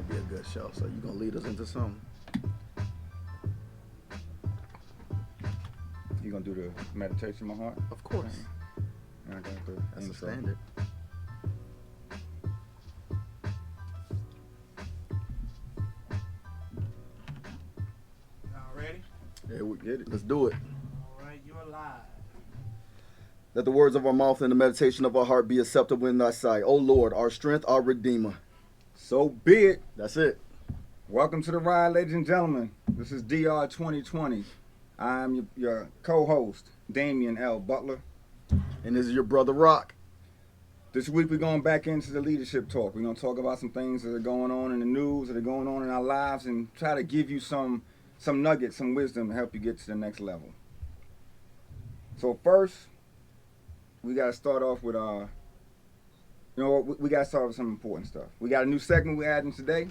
be a good show. So you gonna lead us into something? You gonna do the meditation, my heart? Of course. And I got the That's a intro. standard. Y'all ready? Yeah, we Get it. Let's do it. All right, you're live. Let the words of our mouth and the meditation of our heart be acceptable in thy sight. O Lord, our strength, our redeemer. So be it. That's it. Welcome to the ride, ladies and gentlemen. This is DR 2020. I'm your co-host, Damien L. Butler. And this is your brother Rock. This week we're going back into the leadership talk. We're going to talk about some things that are going on in the news, that are going on in our lives, and try to give you some nuggets, some wisdom to help you get to the next level. So first, we got to start off with we got to start with some important stuff. We got a new segment we're adding today.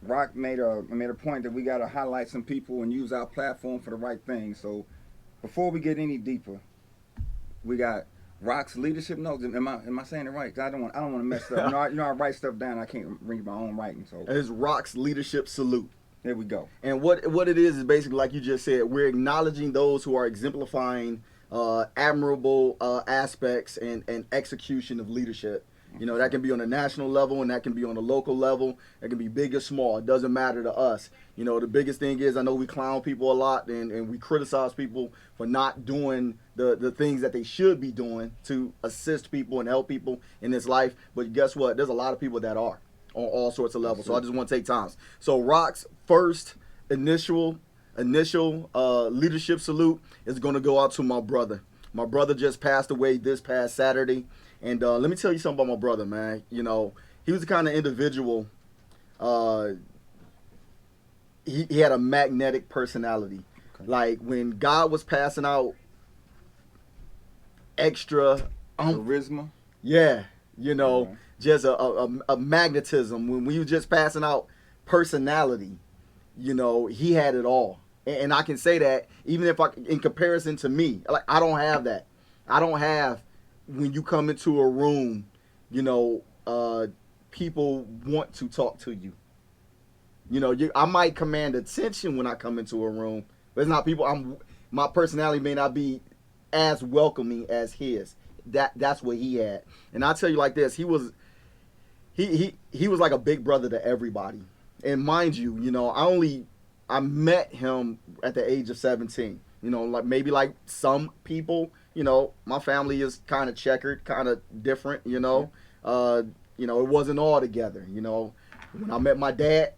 Rock made a point that we got to highlight some people and use our platform for the right thing. So before we get any deeper, we got Rock's leadership notes. Am I saying it right? 'Cause I don't want to mess up. I write stuff down. I can't read my own writing. So It's Rock's leadership salute. there we go. And what it is basically, like you just said, we're acknowledging those who are exemplifying admirable aspects and execution of leadership. You know, that can be on a national level and that can be on a local level. That can be big or small. It doesn't matter to us. You know, the biggest thing is, I know we clown people a lot and we criticize people for not doing the things that they should be doing to assist people and help people in this life. But guess what? There's a lot of people that are on all sorts of levels. So I just want to take times. So Rock's first initial leadership salute is going to go out to my brother. My brother just passed away this past Saturday. And let me tell you something about my brother, man. You know, he was the kind of individual, he had a magnetic personality. Okay. Like, when God was passing out extra Charisma. Yeah, you know, just a magnetism. When we were just passing out personality, you know, he had it all. And I can say that even if in comparison to me, like, I don't have that. I don't have, when you come into a room, you know, people want to talk to you. You know, I might command attention when I come into a room, but it's not people. My personality may not be as welcoming as his. That's what he had. And I'll tell you like this, he was like a big brother to everybody. And mind you, you know, I met him at the age of 17. You know, like maybe like some people, you know, my family is kind of checkered, kind of different, you know. You know, it wasn't all together, you know. When I met my dad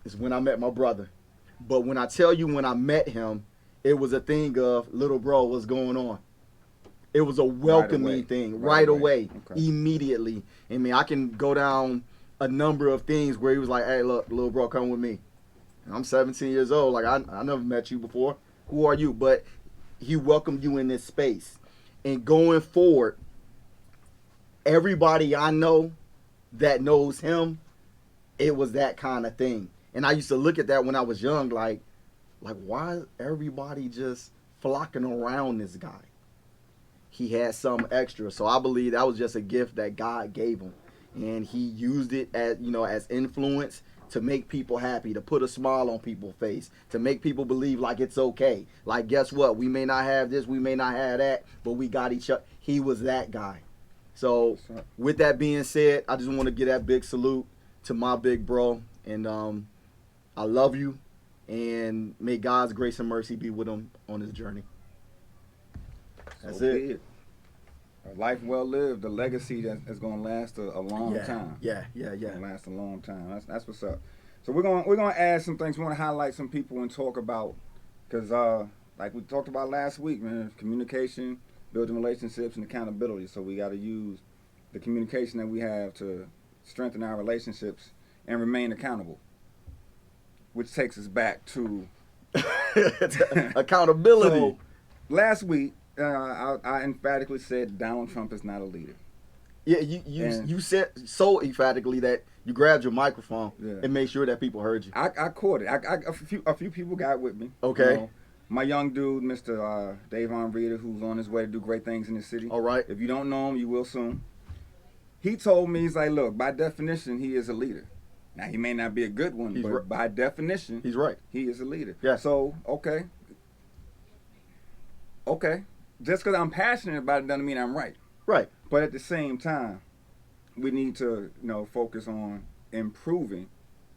is when I met my brother. But when I tell you when I met him, it was a thing of, little bro, what's going on? It was a welcoming thing right away, okay. Immediately. I mean, I can go down a number of things where he was like, hey, look, little bro, come with me. And I'm 17 years old. Like, I never met you before. Who are you? But he welcomed you in this space. And going forward, everybody I know that knows him, it was that kind of thing. And I used to look at that when I was young, like why is everybody just flocking around this guy? He had some extra. So I believe that was just a gift that God gave him. And he used it as, you know, as influence to make people happy, to put a smile on people's face, to make people believe like it's okay. Like, guess what? We may not have this, we may not have that, but we got each other. He was that guy. So with that being said, I just want to give that big salute to my big bro. And I love you. And may God's grace and mercy be with him on his journey. That's it. A life well lived, a legacy that's going to last a long time. Yeah. Gonna last a long time. That's what's up. So we're gonna add some things. We want to highlight some people and talk about, because like we talked about last week, man, communication, building relationships, and accountability. So we got to use the communication that we have to strengthen our relationships and remain accountable, which takes us back to accountability. So, last week, I emphatically said Donald Trump is not a leader. Yeah, you said so emphatically that you grabbed your microphone and made sure that people heard you. I caught it. A few people got with me. Okay. You know, my young dude, Mr. Davon Reeder, who's on his way to do great things in the city. All right. If you don't know him, you will soon. He told me, he's like, look, by definition, he is a leader. Now he may not be a good one, but by definition, he's right. He is a leader. Yeah. So okay. Just because I'm passionate about it doesn't mean I'm right. Right. But at the same time, we need to focus on improving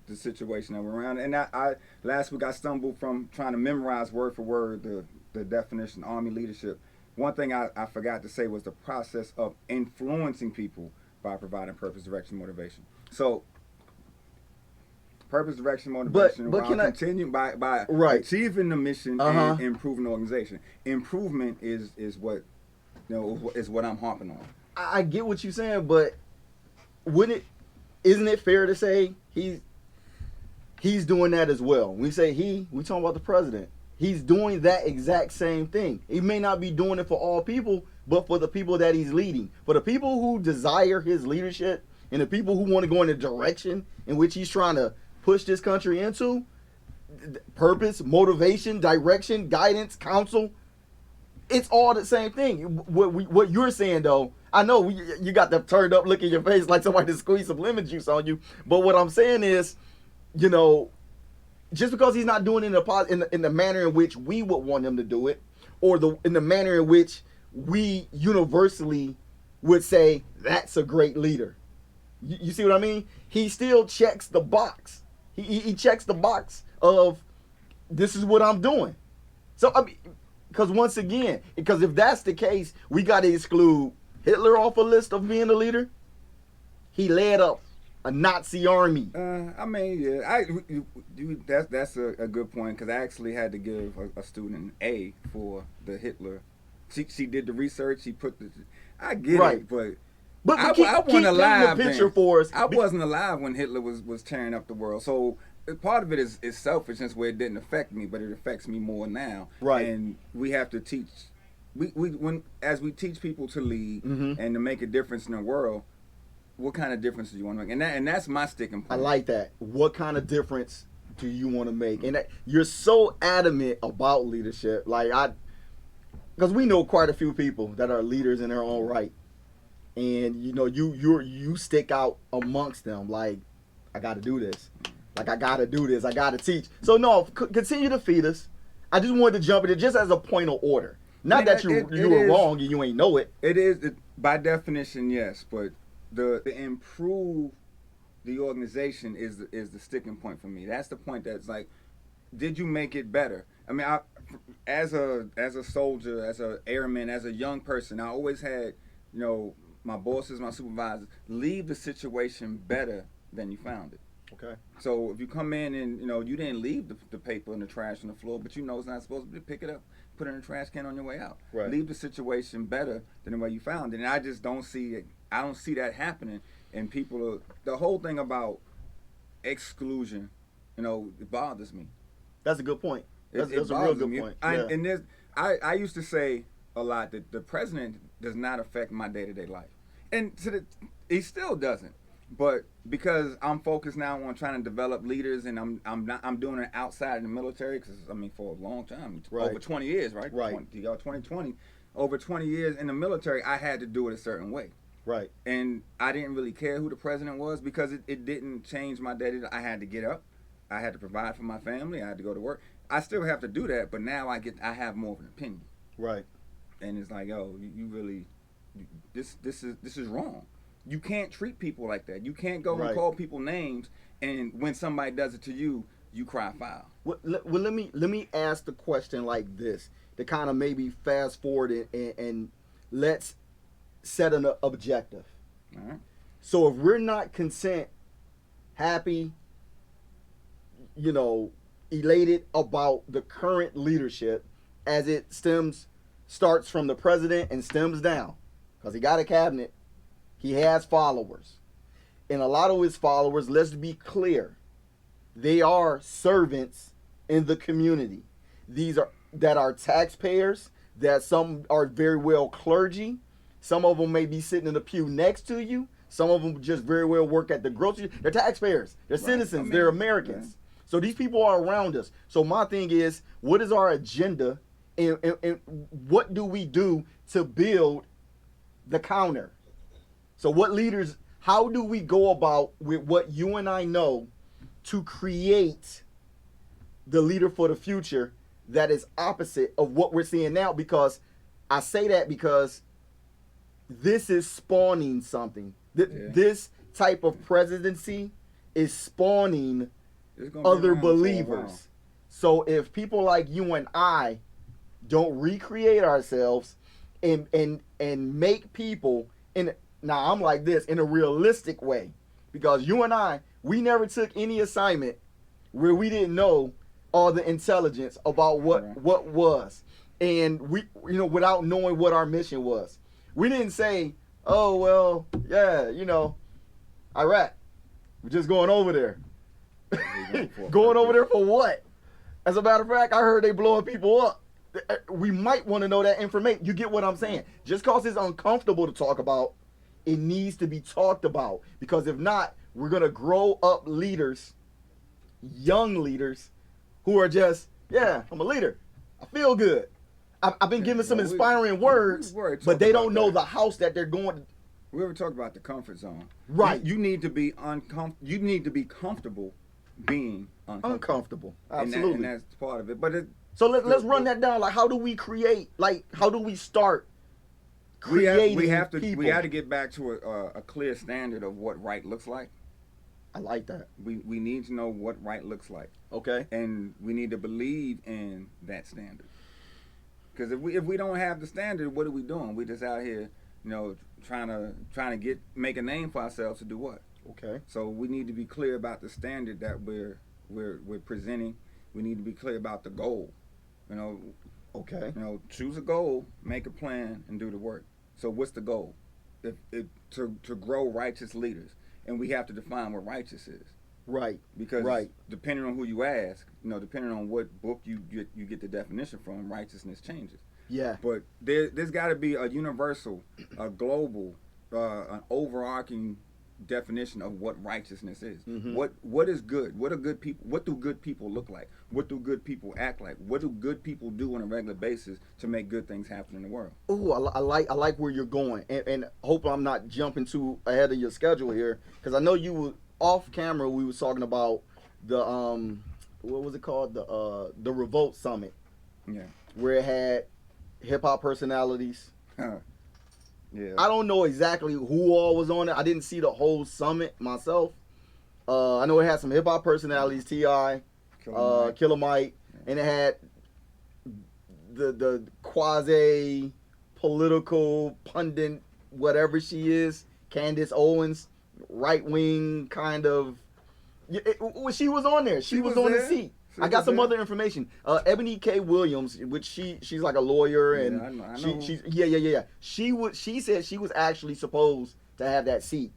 the situation that we're around. And I last week I stumbled from trying to memorize word for word the definition Army leadership. One thing I forgot to say was the process of influencing people by providing purpose, direction, motivation. So purpose, direction, motivation, but can continue by right. achieving the mission and improving the organization. Improvement is what is what I'm harping on. I get what you're saying, but isn't it fair to say he's doing that as well? When we say we talking about the president. He's doing that exact same thing. He may not be doing it for all people, but for the people that he's leading. For the people who desire his leadership and the people who want to go in the direction in which he's trying to push this country into, purpose, motivation, direction, guidance, counsel, it's all the same thing. What you're saying, though, I know you got the turned up look in your face like somebody squeezed some lemon juice on you, but what I'm saying is, just because he's not doing it in the manner in which we would want him to do it, or in the manner in which we universally would say that's a great leader. You see what I mean? He still checks the box. He checks the box of this is what I'm doing. So I mean, because if that's the case, we got to exclude Hitler off a list of being a leader. He led up a Nazi army. I mean, yeah, that's a good point, because I actually had to give a student an A for the Hitler. She did the research. She put I get it, but I wasn't alive then. For us. I wasn't alive when Hitler was tearing up the world. So part of it is selfishness, where it didn't affect me, but it affects me more now. Right. And we have to teach. As we teach people to lead and to make a difference in the world. What kind of difference do you want to make? And that's my sticking point. I like that. What kind of difference do you want to make? And you're so adamant about leadership, because we know quite a few people that are leaders in their own right, and you stick out amongst them. Like, I got to do this. Like, I got to do this. I got to teach. So no, continue to feed us. I just wanted to jump in it just as a point of order. Not that you were wrong and you ain't know it. It is by definition, yes, but. The improve the organization is the sticking point for me. That's the point that's like, did you make it better? I mean, as a soldier, as an airman, as a young person, I always had, my bosses, my supervisors, leave the situation better than you found it. Okay. So if you come in and you didn't leave the paper and the trash on the floor, but it's not supposed to be, pick it up, put it in the trash can on your way out. Right. Leave the situation better than the way you found it. And I just don't see it. I don't see that happening. And the whole thing about exclusion, it bothers me. That's a good point. That's a real good point. I used to say a lot that the president does not affect my day-to-day life, and he still doesn't. But because I'm focused now on trying to develop leaders, and I'm doing it outside of the military, because for a long time, over 20 years, right? Right. 2020, over 20 years in the military, I had to do it a certain way. Right. And I didn't really care who the president was, because it didn't change my day. I had to get up. I had to provide for my family. I had to go to work. I still have to do that, but now I have more of an opinion. Right. And it's like, you really, this is wrong. You can't treat people like that. You can't go and call people names, and when somebody does it to you, you cry foul. Well, let me ask the question like this to kind of maybe fast forward and let's set an objective. All right. So if we're not content, happy, elated about the current leadership as it starts from the president and stems down, because he got a cabinet, he has followers. And a lot of his followers, let's be clear, they are servants in the community. These are taxpayers, that some are very well clergy. Some of them may be sitting in the pew next to you. Some of them just very well work at the grocery. They're taxpayers. They're citizens. They're Americans. Yeah. So these people are around us. So my thing is, what is our agenda, and what do we do to build the counter? So what leaders how do we go about with what you and I know to create the leader for the future that is opposite of what we're seeing now? Because I say that because this is spawning something. This type of presidency is spawning other believers. So if people like you and I don't recreate ourselves and make people now I'm like this in a realistic way, because you and I, we never took any assignment where we didn't know all the intelligence about what was, and we without knowing what our mission was. We didn't say, oh well, yeah, Iraq, we're just going over there. Going over there for what? As a matter of fact, I heard they blowing people up. We might want to know that information. You get what I'm saying? Just cause it's uncomfortable to talk about, it needs to be talked about. Because if not, we're going to grow up leaders, young leaders, who are just, yeah, I'm a leader. I feel good. I've been given some inspiring words, but they don't know the house that they're going to. We ever talk about the comfort zone. Right. You need to be you need to be comfortable being uncomfortable. Absolutely. And that's part of it. But so let's run that down. Like, how do we create? Like, how do we start creating people? We have to get back to a clear standard of what right looks like. I like that. We need to know what right looks like. Okay. And we need to believe in that standard. Because if we don't have the standard, what are we doing? We just out here, trying to make a name for ourselves to do what? Okay. So we need to be clear about the standard that we're presenting. We need to be clear about the goal. Okay. Choose a goal, make a plan, and do the work. So what's the goal? To grow righteous leaders, and we have to define what righteous is. Right. Because depending on who you ask, depending on what book you get the definition from, righteousness changes. Yeah. But there's got to be a universal, a global, an overarching definition of what righteousness is. Mm-hmm. What is good? What are good people? What do good people look like? What do good people act like? What do good people do on a regular basis to make good things happen in the world? Oh, I like where you're going, and hope I'm not jumping too ahead of your schedule here, because I know you were off camera. We was talking about the what was it called, the Revolt Summit, where it had hip hop personalities. Yeah. I don't know exactly who all was on it. I didn't see the whole summit myself. I know it had some hip hop personalities, T.I., Killer Mike, and it had the quasi political pundit, whatever she is, Candace Owens, right wing kind of. She was on there. She was on the seat. I got some other information. Ebony K. Williams, which she's like a lawyer, and I know. She said she was actually supposed to have that seat.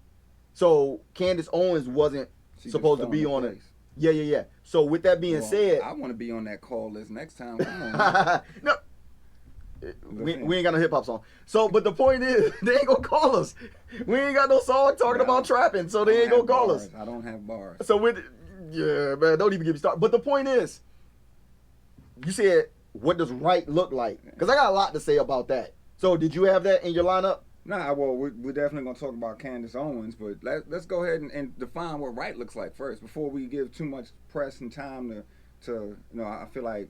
So Candace Owens wasn't supposed to be on it. Yeah. So with that being said, I want to be on that call list next time. Come on. No. We ain't got no hip hop song. So, but the point is, they ain't gonna call us. We ain't got no song talking about trapping, so they ain't gonna call us. I don't have bars. So yeah, man, don't even get me started. But the point is, you said, what does right look like? Because I got a lot to say about that. So did you have that in your lineup? Nah, well, we're definitely going to talk about Candace Owens, but let's go ahead and define what right looks like first before we give too much press and time to I feel like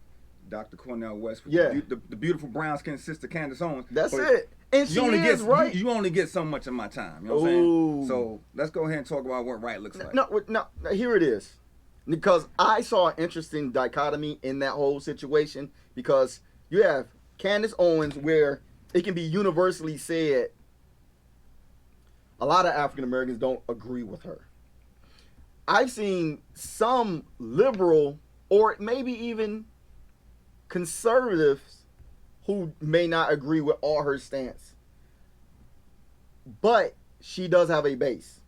Dr. Cornell West, the beautiful brown-skinned sister Candace Owens. That's it. And she is right. You only get so much of my time. You know what I'm saying? So let's go ahead and talk about what right looks like. No, here it is. Because I saw an interesting dichotomy in that whole situation, because you have Candace Owens, where it can be universally said a lot of African Americans don't agree with her. I've seen some liberal or maybe even conservatives who may not agree with all her stance. But she does have a base.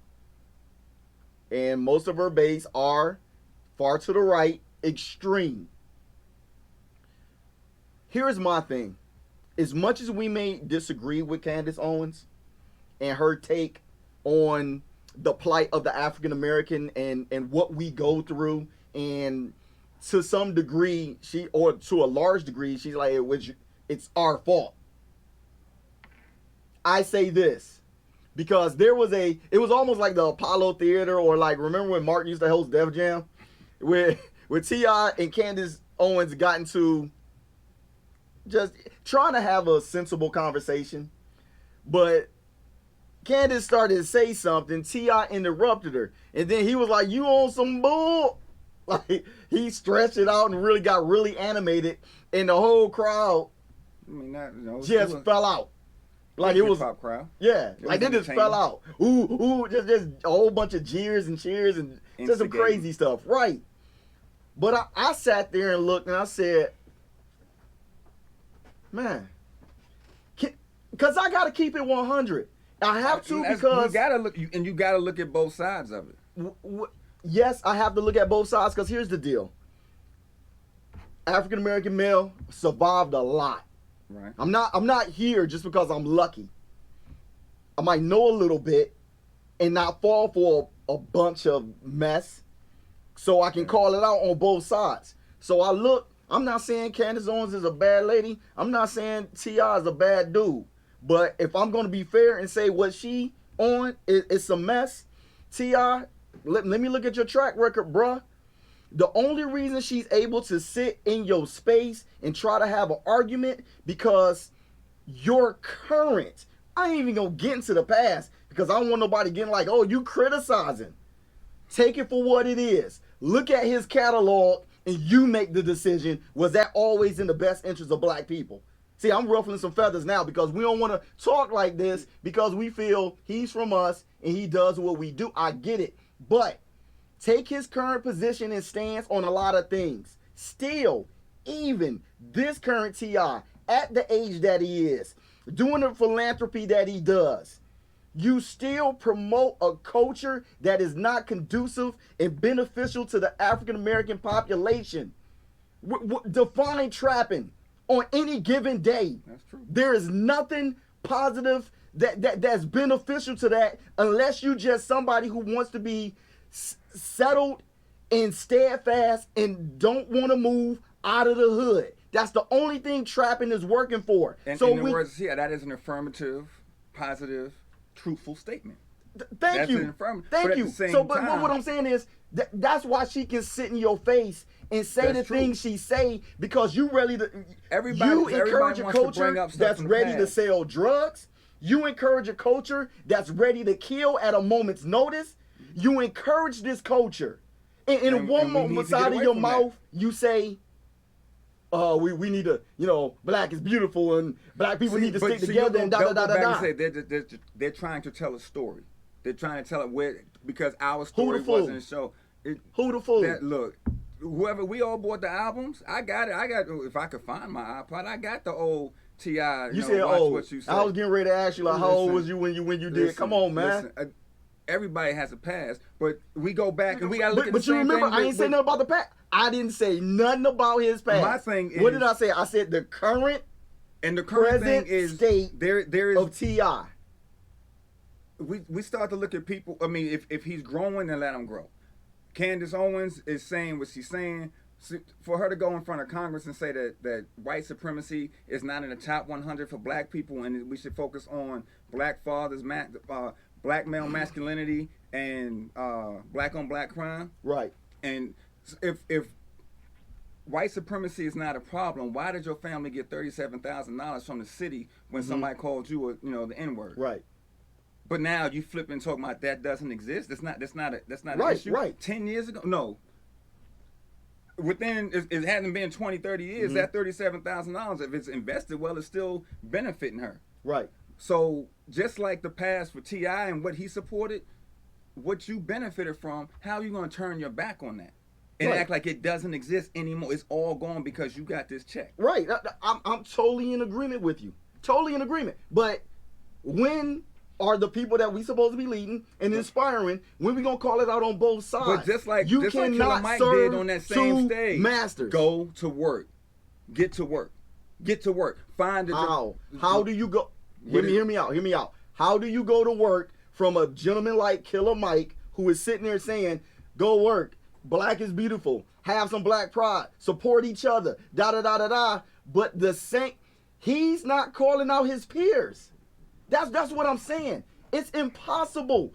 And most of her base are far to the right, extreme. Here's my thing. As much as we may disagree with Candace Owens and her take on the plight of the African American and what we go through, and to some degree, or to a large degree, she's like, it's our fault. I say this. because it was almost like the Apollo Theater, or like, remember when Mark used to host Def Jam, where T.I. and Candace Owens got into just trying to have a sensible conversation, but Candace started to say something, T.I. interrupted her, and then he was like, "You on some bull?" Like, he stretched it out and really got really animated, and the whole crowd just fell out. Like, it was pop crowd. Yeah, like they just fell out. Ooh, just a whole bunch of jeers and cheers and just some crazy stuff, right? But I sat there and looked and I said, man, because I got to keep it 100. I have to, because you gotta look at both sides of it. Yes, I have to look at both sides, because here's the deal. African American male survived a lot. Right. I'm not here just because I'm lucky. I might know a little bit and not fall for a bunch of mess, so I can call it out on both sides. So I'm not saying Candace Owens is a bad lady. I'm not saying T.I. is a bad dude. But if I'm going to be fair and say what she on is a mess, T.I., let me look at your track record, bruh. The only reason she's able to sit in your space and try to have an argument because your current, I ain't even gonna get into the past, because I don't want nobody getting like, oh, you criticizing. Take it for what it is. Look at his catalog and you make the decision, was that always in the best interest of black people? See, I'm ruffling some feathers now because we don't want to talk like this because we feel he's from us and he does what we do. I get it. But take his current position and stance on a lot of things. Still, even this current T.I., at the age that he is, doing the philanthropy that he does, you still promote a culture that is not conducive and beneficial to the African American population. Define trapping on any given day. That's true. There is nothing positive that's beneficial to that, unless you just somebody who wants to be settled and steadfast and don't want to move out of the hood. That's the only thing trapping is working for. And so in the words, that is an affirmative, positive, truthful statement. Thank you. So, but what I'm saying is that's why she can sit in your face and say the things she say, because you encourage a culture that's ready to sell drugs. You encourage a culture that's ready to kill at a moment's notice. You encourage this culture. And in one moment, side of your mouth, you say, we need to, black is beautiful and black people need to stick together and da-da-da-da-da. They're trying to tell a story. They're trying to tell it because our story wasn't show. Who the fool? Look, whoever, we all bought the albums. I got it. If I could find my iPod, I got the old T.I. You said old. What you said. I was getting ready to ask you, like, how old was you when you did? Come on, man. Everybody has a past, but we go back and we gotta look at the same thing. But you remember, I ain't say nothing about the past. I didn't say nothing about his past. My thing is, what did I say? I said the current thing is state there is of T.I. We start to look at people. I mean, if he's growing, then let him grow. Candace Owens is saying what she's saying. For her to go in front of Congress and say that white supremacy is not in the top 100 for black people and we should focus on black fathers, black male masculinity, and black on black crime. Right. And if white supremacy is not a problem, why did your family get $37,000 from the city when somebody called you the N-word? Right. But now you flip and talk about that doesn't exist. That's not an right, issue. Right. 10 years ago, no. Within it hasn't been 20, 30 years. That $37,000, if it's invested well, it's still benefiting her. Right. So just like the past for T.I. and what he supported, what you benefited from, how are you going to turn your back on that and act like it doesn't exist anymore? It's all gone because you got this check. Right. I'm totally in agreement with you. Totally in agreement. But when are the people that we supposed to be leading and inspiring, when we gonna call it out on both sides? But just like cannot Mike serve did on that same stage, masters. Go to work. Get to work. Find a job. How do you go? Hear me out. How do you go to work from a gentleman like Killer Mike, who is sitting there saying, go work, black is beautiful, have some black pride, support each other, da-da-da-da-da, but he's not calling out his peers. That's what I'm saying. It's impossible.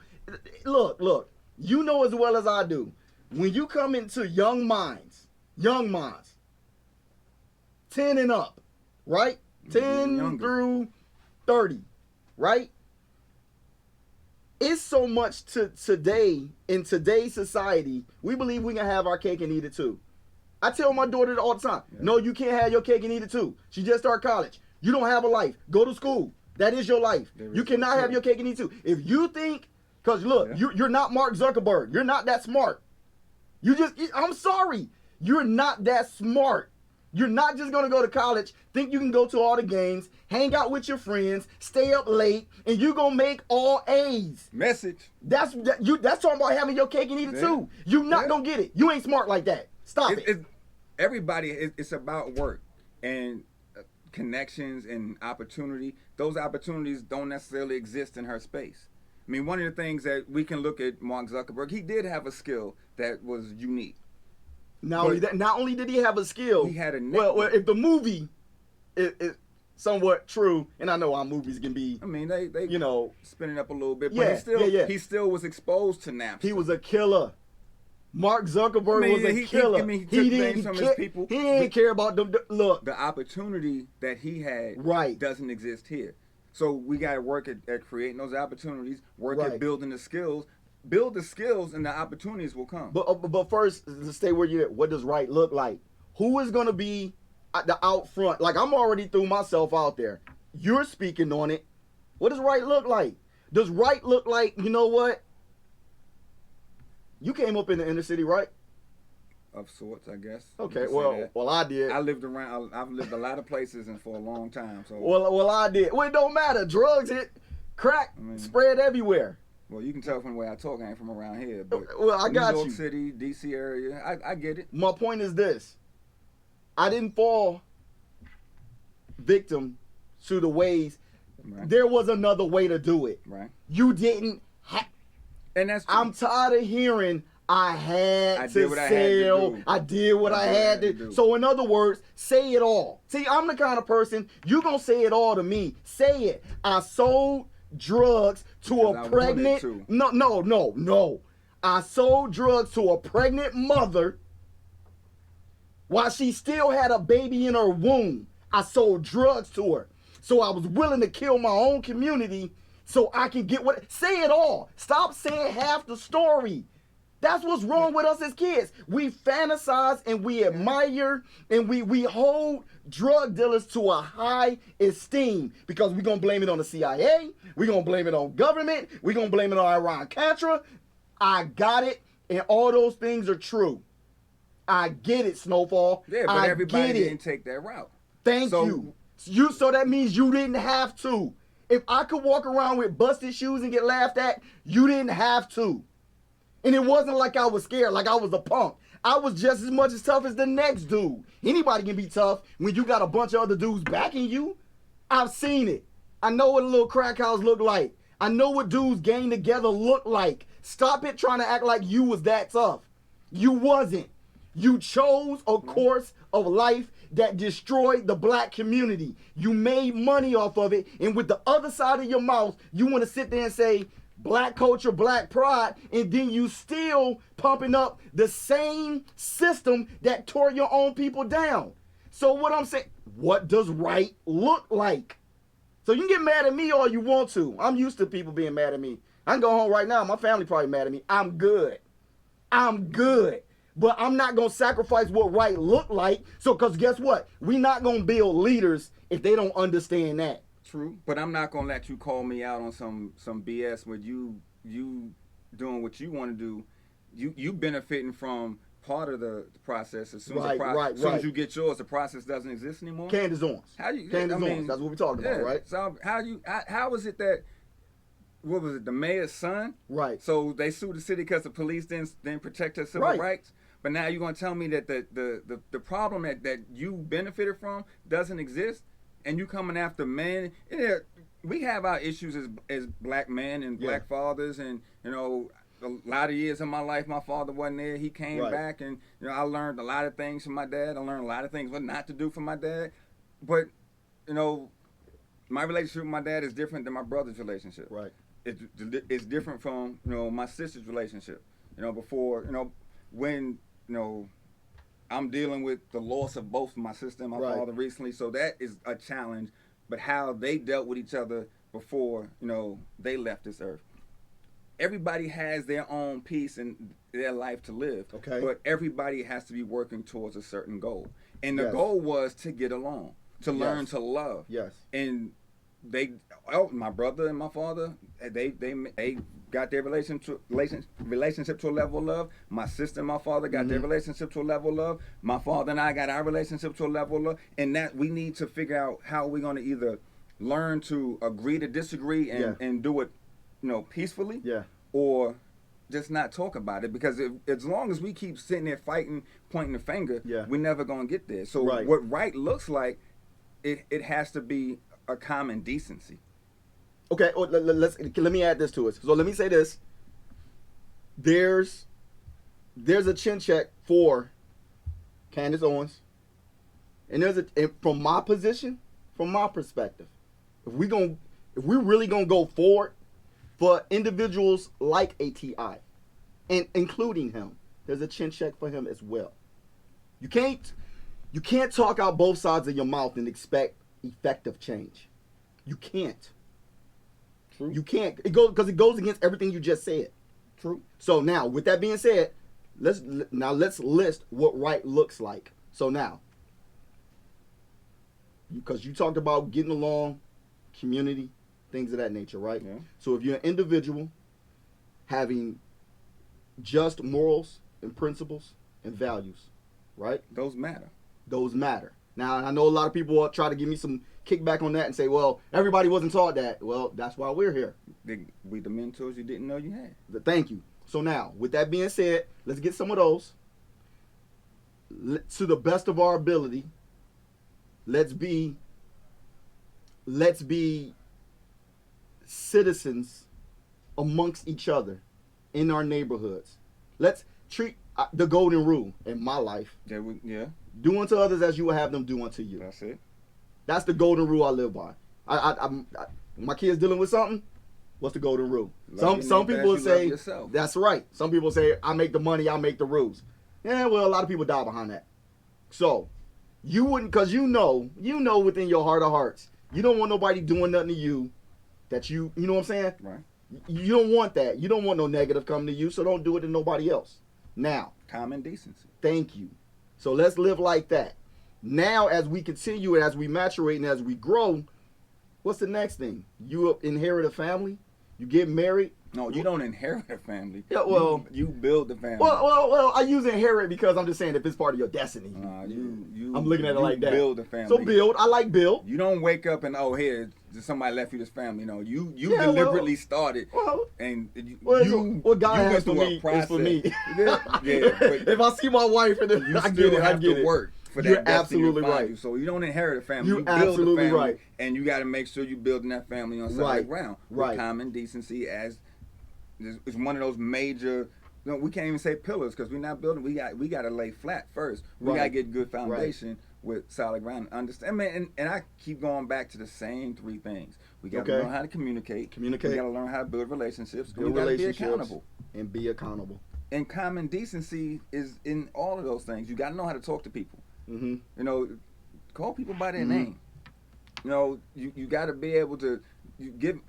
Look, you know as well as I do, when you come into young minds, 10 and up, right? 10 through 30, right? It's so much to today, in today's society, we believe we can have our cake and eat it too. I tell my daughter all the time, no, you can't have your cake and eat it too. She just started college. You don't have a life. Go to school. That is your life. You cannot have your cake and eat it too. If you think, because look, you're not Mark Zuckerberg. You're not that smart. I'm sorry. You're not that smart. You're not just going to go to college, think you can go to all the games, hang out with your friends, stay up late, and you're going to make all A's. Message. That's talking about having your cake and eat it too. You're not going to get it. You ain't smart like that. Stop it. It's about work and connections and opportunity. Those opportunities don't necessarily exist in her space. I mean, one of the things that we can look at Mark Zuckerberg, he did have a skill that was unique. Not only did he have a skill, he had a network. Well, if the movie is somewhat true, and I know how movies can be. I mean, they spinning up a little bit, but he still was exposed to Napster. He was a killer. Mark Zuckerberg was a killer. He didn't from his people. He didn't care about them. Look, the opportunity that he had doesn't exist here. So we got to work at creating those opportunities, work at building the skills. Build the skills and the opportunities will come. But first, to stay where you're at, what does right look like? Who is going to be at the out front? Like, I'm already threw myself out there. You're speaking on it. What does right look like? Does right look like, you know what? You came up in the inner city, right? Of sorts, I guess. Okay, well, I did. I've lived a lot of places and for a long time. So well, I did. Well, it don't matter. Drugs hit, crack spread everywhere. Well, you can tell from the way I talk, I ain't from around here. But I got you. New York City, D.C. area, I get it. My point is this. I didn't fall victim to the ways. Right. There was another way to do it. Right. You didn't and that's true. I'm tired of hearing I did what I had to do. So in other words, say it all. See, I'm the kind of person, you gonna say it all to me. Say it. I sold drugs to a pregnant no. I sold drugs to a pregnant mother while she still had a baby in her womb. I sold drugs to her. So I was willing to kill my own community so I can get what. Say it all. Stop saying half the story. That's what's wrong with us as kids. We fantasize and we admire and we hold drug dealers to a high esteem because we're going to blame it on the CIA. We're going to blame it on government. We're going to blame it on Iran-Contra. I got it, and all those things are true. I get it, Snowfall. Yeah, but everybody didn't take that route. Thank you. So that means you didn't have to. If I could walk around with busted shoes and get laughed at, you didn't have to. And it wasn't like I was scared, like I was a punk. I was just as much as tough as the next dude. Anybody can be tough when you got a bunch of other dudes backing you. I've seen it. I know what a little crack house look like. I know what dudes gang together look like. Stop it trying to act like you was that tough. You wasn't. You chose a course of life that destroyed the black community. You made money off of it, and with the other side of your mouth, you want to sit there and say, black culture, black pride, and then you still pumping up the same system that tore your own people down. So what I'm saying, what does right look like? So you can get mad at me all you want to. I'm used to people being mad at me. I can go home right now. My family probably mad at me. I'm good. But I'm not going to sacrifice what right look like. So, because guess what? We're not going to build leaders if they don't understand that. True, but I'm not gonna let you call me out on some BS with you doing what you want to do. You benefiting from part of the process. As soon as you get yours, the process doesn't exist anymore. Candace Owens. Owens. That's what we're talking about, right? So how is it that what was it? The mayor's son, right? So they sued the city because the police didn't protect her civil rights. But now you're gonna tell me that the problem that you benefited from doesn't exist. And you coming after men, we have our issues as black men and black fathers, and a lot of years of my life, my father wasn't there. He came back, and I learned a lot of things from my dad. I learned a lot of things what not to do from my dad. But my relationship with my dad is different than my brother's relationship. Right. it's different from my sister's relationship. Before when I'm dealing with the loss of both my sister and my Right. father recently, so that is a challenge. But how they dealt with each other before they left this earth. Everybody has their own piece in their life to live. Okay. But everybody has to be working towards a certain goal. And the Yes. goal was to get along, to learn Yes. to love. Yes. And my brother and my father, they got their relationship to a level of love. My sister and my father got their relationship to a level of love. My father and I got our relationship to a level of love. And that we need to figure out how we're going to either learn to agree to disagree and do it peacefully, Yeah. or just not talk about it, because as long as we keep sitting there fighting, pointing the finger, we're never going to get there. So what right looks like, it has to be a common decency. Okay, let me add this to it. So let me say this. There's a chin check for Candace Owens, and from my position, from my perspective, if we're really gonna go forward for individuals like ATI, and including him, there's a chin check for him as well. You can't talk out both sides of your mouth and expect effective change. You can't. True. You can't. It goes against everything you just said. True. So now, with that being said, let's list what right looks like. So now, because you talked about getting along, community, things of that nature, right? Yeah. So if you're an individual having just morals and principles and values, right? Those matter. Those matter. Now, I know a lot of people will try to give me some kickback on that and say, well, everybody wasn't taught that. Well, that's why we're here. We the mentors you didn't know you had. Thank you. So now, with that being said, let's get some of those. To the best of our ability, let's be citizens amongst each other in our neighborhoods. Let's treat the golden rule in my life. Yeah. Do unto others as you will have them do unto you. That's it. That's the golden rule I live by. My kids dealing with something. What's the golden rule? Some people say that's right. Some people say I make the money, I make the rules. Yeah, well, a lot of people die behind that. So you wouldn't, because you know within your heart of hearts, you don't want nobody doing nothing to you that you know what I'm saying? Right. You don't want that. You don't want no negative coming to you, so don't do it to nobody else. Now, common decency. Thank you. So let's live like that. Now, as we continue and as we maturate and as we grow, what's the next thing? You inherit a family. You get married. No, you don't inherit a family. Yeah, well, you build the family. Well, I use inherit because I'm just saying if it's part of your destiny. I'm looking at it like that. Build the family. So build. I like build. You don't wake up and here somebody left you this family. No, you deliberately started. And what God has for me is for me. If I see my wife and then I get it, I get it. Work for that. You're absolutely right. You. So you don't inherit a family. You're you build absolutely a family, right. And you got to make sure you're building that family on solid ground. Right. With common decency as it's one of those major. We can't even say pillars because we're not building. We got to lay flat first. We got to get good foundation with solid ground. Understand? And I keep going back to the same three things. We got to learn how to communicate. We got to learn how to build relationships. We got to be accountable. And be accountable. And common decency is in all of those things. You got to know how to talk to people. Mm-hmm. Call people by their name. You got to be able to.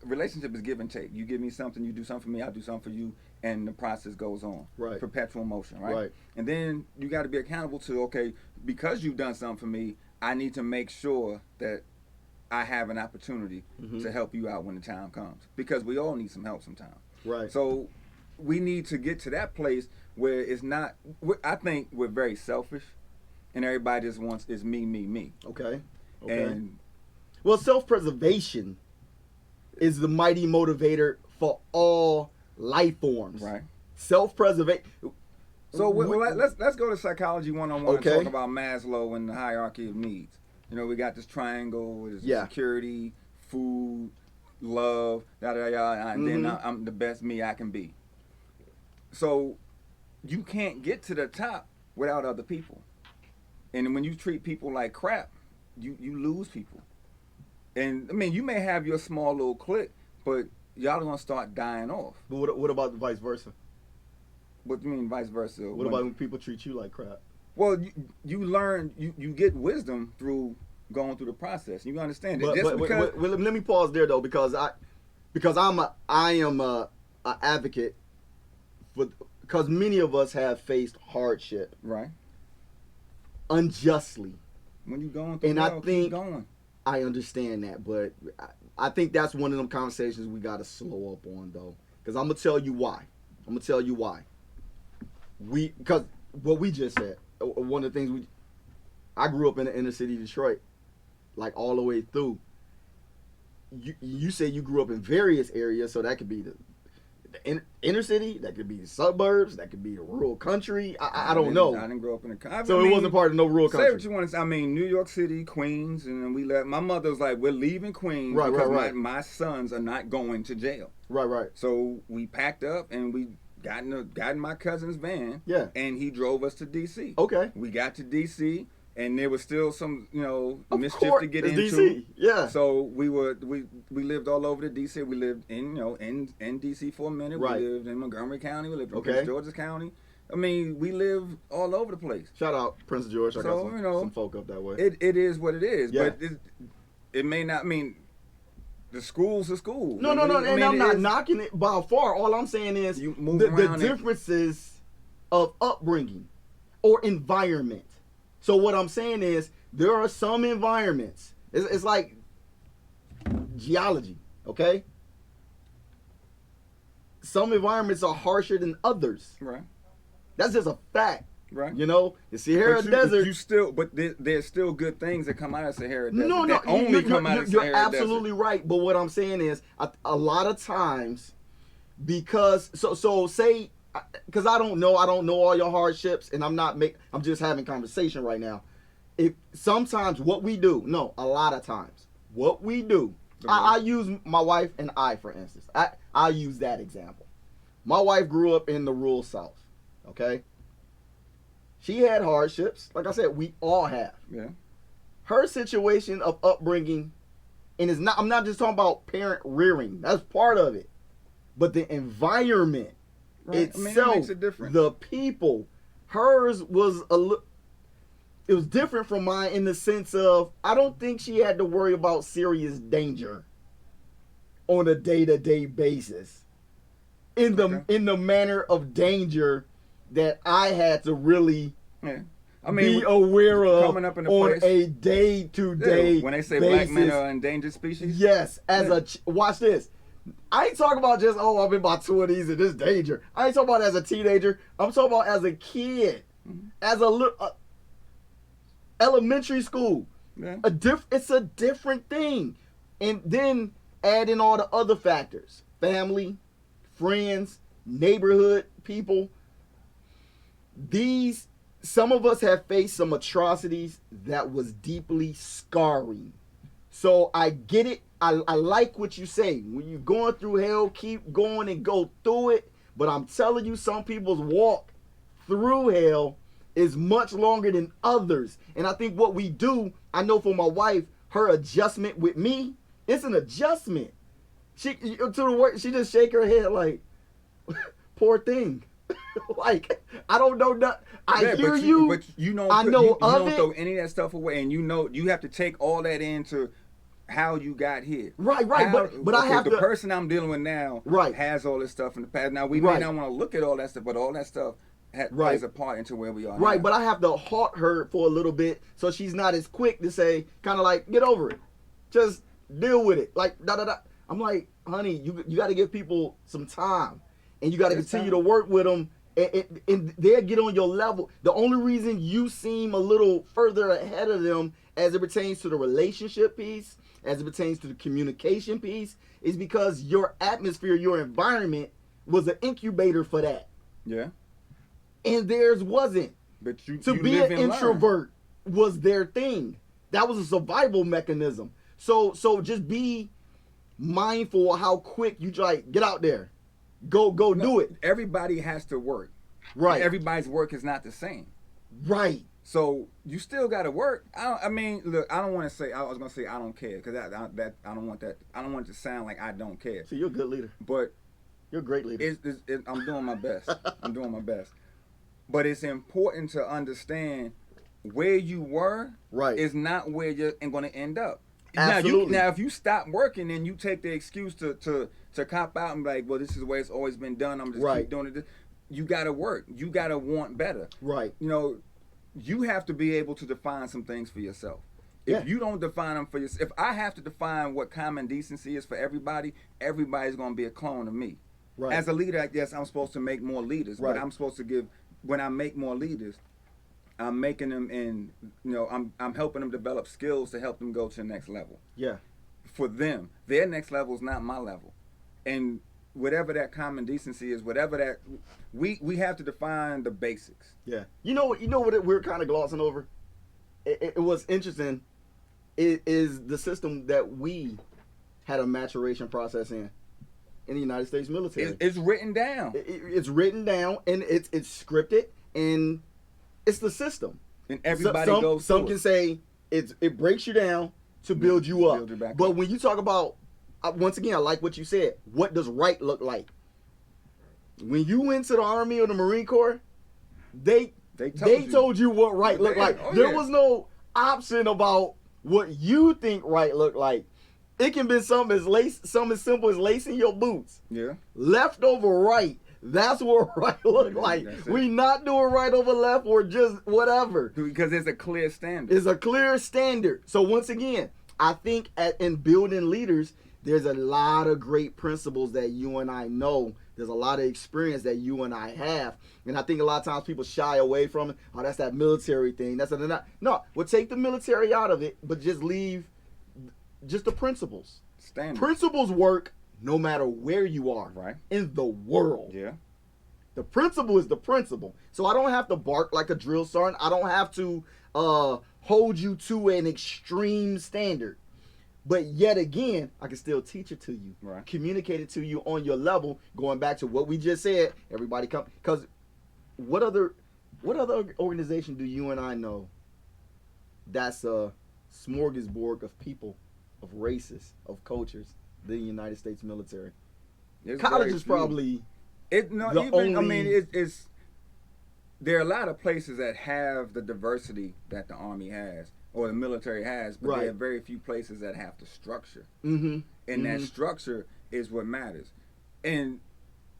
Relationship is give and take. You give me something, you do something for me, I do something for you, and the process goes on. Right. Perpetual motion, right? And then you got to be accountable to, because you've done something for me, I need to make sure that I have an opportunity to help you out when the time comes. Because we all need some help sometimes. Right. So we need to get to that place where it's not, I think we're very selfish, and everybody just wants is me. Okay. And well, self-preservation is the mighty motivator for all life forms. Right. Self-preservation. So let's go to psychology 101 and talk about Maslow and the hierarchy of needs. We got this triangle with security, food, love, and then I'm the best me I can be. So you can't get to the top without other people. And when you treat people like crap, you lose people. And you may have your small little clique, but y'all are gonna start dying off. But what about the vice versa? What do you mean vice versa? What about when people treat you like crap? Well, you learn, you get wisdom through going through the process. You understand it. But let me pause there though, because I am a advocate for, because many of us have faced hardship, right, unjustly. When you going through, and hell, I think keep going. I understand that, but I think that's one of them conversations we got to slow up on though, because I'm gonna tell you why. Because what we just said, one of the things I grew up in the inner city of Detroit, like all the way through. You say you grew up in various areas, so that could be the inner city, that could be the suburbs, that could be the rural country. I don't know. I didn't grow up in the country. So it wasn't part of no rural country. Say what you want to say. I mean, New York City, Queens, and then we left. My mother was like, we're leaving Queens because my sons are not going to jail. Right. So we packed up and we got in my cousin's van. Yeah. And he drove us to D.C. Okay. We got to D.C. and there was still some, of mischief course, to get into. DC. Yeah. So we lived all over the D.C. We lived in D.C. for a minute. Right. We lived in Montgomery County. We lived in Prince George's County. I mean, we live all over the place. Shout out Prince George. I got some folk up that way. It is what it is. Yeah. But it may not mean the school's a school. No. And I'm not knocking it by far. All I'm saying is the differences of upbringing or environment. So what I'm saying is there are some environments. It's like geology, okay? Some environments are harsher than others. Right. That's just a fact. Right. The Sahara Desert. There's still good things that come out of Sahara Desert. No, You're you're absolutely right. But what I'm saying is, a lot of times, because say, because I don't know all your hardships, and I'm just having conversation right now. A lot of times, what we do, I use my wife and I, for instance. I use that example. My wife grew up in the rural South. Okay. She had hardships. Like I said, we all have. Yeah. Her situation of upbringing, and I'm not just talking about parent rearing. That's part of it. But the environment itself, makes a difference. The people, hers was it was different from mine in the sense of, I don't think she had to worry about serious danger on a day-to-day basis. In the manner of danger that I had to really be aware of coming up in on a day-to-day when they say basis. Black men are endangered species? Yes. Watch this. I ain't talking about just, I'm in my 20s and this danger. I ain't talking about as a teenager. I'm talking about as a kid. Mm-hmm. As a elementary school. Yeah. It's a different thing. And then add in all the other factors. Family, friends, neighborhood people. Some of us have faced some atrocities that was deeply scarring. So I get it. I like what you say. When you're going through hell, keep going and go through it. But I'm telling you, some people's walk through hell is much longer than others. And I think what we do, I know for my wife, her adjustment with me, it's an adjustment. She just shake her head like, poor thing. Like, I don't know nothing. I hear you. But you don't throw any of that stuff away, and you have to take all that into how you got here. Right. But I have the person I'm dealing with now has all this stuff in the past. Now we may not want to look at all that stuff, but all that stuff plays a part into where we are. Right, now. But I have to halt her for a little bit so she's not as quick to say, kind of like, get over it, just deal with it. Like da. I'm like, honey, you got to give people some time, and you got to continue to work with them. And they'll get on your level. The only reason you seem a little further ahead of them as it pertains to the relationship piece, as it pertains to the communication piece, is because your atmosphere, your environment was an incubator for that. Yeah. And theirs wasn't. But to be an introvert was their thing. That was a survival mechanism. So just be mindful of how quick you try, get out there. Go do it. Everybody has to work. Right. Everybody's work is not the same. Right. So you still got to work. I mean, look, I don't want to say. I was gonna say I don't care because I don't want that. I don't want it to sound like I don't care. See, you're a good leader. But you're a great leader. I'm doing my best. I'm doing my best. But it's important to understand where you were is not where you're going to end up. Absolutely. Now, if you stop working and you take the excuse to cop out and be like, well, this is the way it's always been done. I'm just keep doing it. You got to work. You got to want better. Right. You know, you have to be able to define some things for yourself. If you don't define them for yourself, if I have to define what common decency is for everybody, everybody's going to be a clone of me. Right. As a leader, I guess I'm supposed to make more leaders, but I'm supposed to give. When I make more leaders, I'm making them I'm helping them develop skills to help them go to the next level. Yeah. For them, their next level is not my level, and whatever that common decency is, whatever that we have to define the basics. Yeah. You know what we're kind of glossing over. It was interesting. It is the system that we had a maturation process in the United States military. It's written down. It's written down, and it's scripted, and it's the system. And everybody goes. Some can say it breaks you down to build you up. But when you talk about, once again, I like what you said. What does right look like? When you went to the Army or the Marine Corps, they told you what right looked like. There was no option about what you think right looked like. It can be something as simple as lacing your boots. Yeah. Left over right. That's what right look like. We not doing right over left or just whatever. Because it's a clear standard. It's a clear standard. So once again, I think in building leaders, there's a lot of great principles that you and I know. There's a lot of experience that you and I have. And I think a lot of times people shy away from it. Oh, that's that military thing. No, we'll take the military out of it, but just leave just the principles. Standards. Principles work no matter where you are in the world. Yeah. The principle is the principle. So I don't have to bark like a drill sergeant. I don't have to hold you to an extreme standard. But yet again, I can still teach it to you, communicate it to you on your level. Going back to what we just said, everybody come. Because what other organization do you and I know that's a smorgasbord of people, of races, of cultures, the United States military? College is probably only. I mean, it's there are a lot of places that have the diversity that the Army has or the military has, but there are very few places that have the structure. Mm-hmm. And that structure is what matters, and